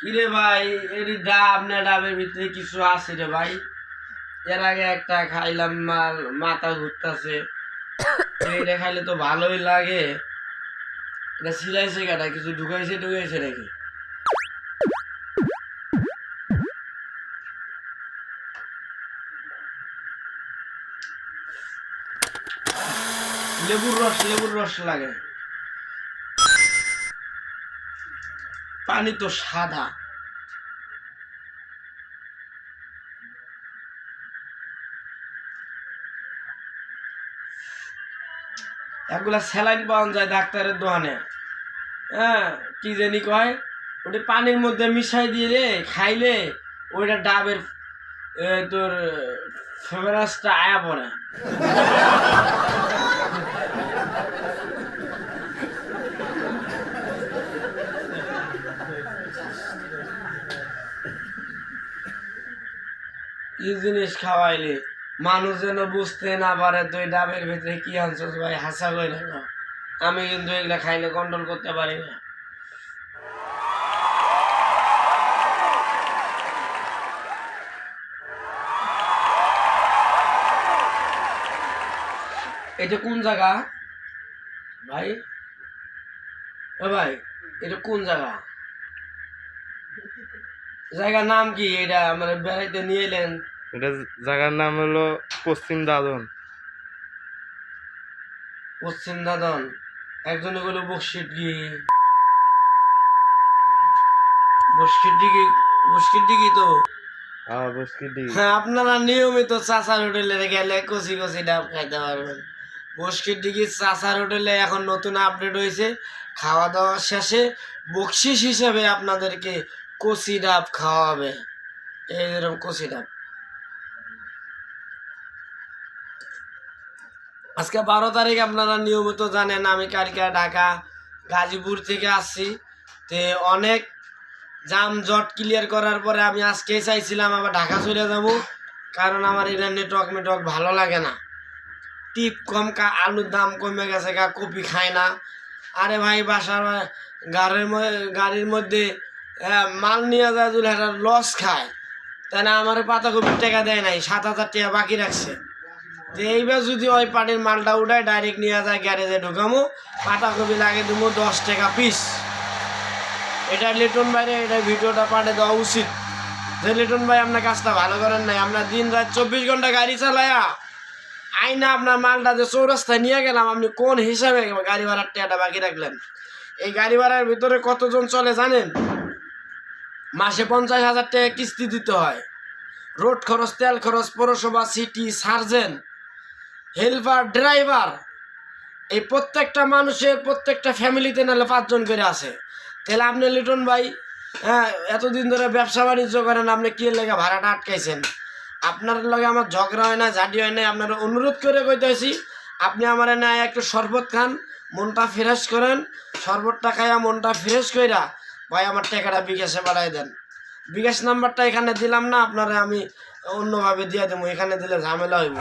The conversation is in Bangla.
কিরে ভাই এর ডাব না ডাবের ভিতরে কিছু আছে রে ভাই। এর আগে একটা খাইলাম মাথা ঘুরতেছে, এইটা খাইলে তো ভালোই লাগে। এটা সিলাইছে কাটা কিছু ঢুকাইছে নাকি? লেবুর রস লাগে। পানি তো সাদা। এগুলা স্যালাইন পাওয়া যায় ডাক্তারের দোকানে। হ্যাঁ, কি জানি কয়, ওটা পানির মধ্যে মিশাই দিয়ে খাইলে ওইটা ডাবের তোর ফেভারাসটা আয়া পড়ে। কি জিনিস খাওয়াইলে মানুষ যেন বুঝতে না পারে তুই ডাবের ভিতরে কি আনছস ভাই, হাসা কই না। আমি কিন্তু এগুলা খাইলে কন্ট্রোল করতে পারি না। এটা কোন জায়গা ভাই? ও ভাই, এটা কোন জায়গা? জায়গার নাম কি? এটা মানে বেড়াইতে নিয়ে এলেন? এটা জায়গার নাম হলো পশ্চিম দাদন। পশ্চিম দাদন। একজনে বলে বসকির তো। হ্যাঁ, আপনারা নিয়মিত চাচার হোটেলে গেলে কচি কচি ডাব খাইতে পারবেন। বসকির দিকে চাচার হোটেলে এখন নতুন আপডেট হয়েছে, খাওয়া দাওয়া শেষে বকশিস হিসেবে আপনাদেরকে কচি ডাব খাওয়াবে। এইরকম কচি ডাব। আজকে 12 তারিখ, আপনারা নিয়মিত জানেন আমি কালকে ঢাকা গাজীপুর থেকে আসছি। তে অনেক জামজট ক্লিয়ার করার পরে আমি আজকে চাইছিলাম আবার ঢাকা চলে যাব, কারণ আমার এটা নেটওয়ার্ক ভালো লাগে না। টিপ কম, আলুর দাম কমে গেছে, কপি খায় না। আরে ভাই, বাসার গাড়ির মধ্যে মাল নিয়ে যায় যদি একটা লস খায়, তাই না? আমার পাতাকপির টাকা দেয় নাই, 7,000 টাকা বাকি রাখছে। তো এইবার যদি ওই পানির মালটা উঠায় ডাইরেক্ট নিয়ে যায় গ্যারেজে ঢুকামো, পাতাকপি লাগে দেবো 10 টাকা পিস। এটা লিটন ভাইরে এটা ভিডিওটা পাঠিয়ে দেওয়া উচিত যে লিটন ভাই আপনার কাজটা ভালো করেন নাই। আপনার দিন রাত 24 ঘন্টা গাড়ি চালায়া আইনা আপনার মালটা যে চৌরাস্তায় নিয়ে গেলাম, আপনি কোন হিসাবে গাড়ি ভাড়ার টাকাটা বাকি রাখলেন? এই গাড়ি ভাড়ার ভিতরে কতজন চলে জানেন? মাসে 50,000 টাকা কিস্তি দিতে হয়। রোড খরচ, তেল খরচ, পৌরসভা, সিটি, সার্জেন্ট, হেল্পার, ড্রাইভার, এই প্রত্যেকটা মানুষের প্রত্যেকটা ফ্যামিলিতে নাহলে 5 জন করে আছে। তাহলে আপনি লিটন ভাই, হ্যাঁ, এতদিন ধরে ব্যবসা বাণিজ্য করেন, আপনি কি লেগে ভাড়াটা আটকাইছেন? আপনার লগে আমার ঝগড়া হয় না, ঝাঁটি হয় না। আপনারা অনুরোধ করে কইতেছি, আপনি আমার নেয় একটু শরবত খান, মনটা ফ্রেশ করেন। শরবতটা খাইয়া মনটা ফ্রেশ কইরা ভাই আমার টাকাটা বিকাশে বাড়াই দেন। বিকাশ নাম্বারটা এখানে দিলাম না, আপনারা আমি অন্যভাবে দিয়ে দেবো, এখানে দিলে ঝামেলা হইব।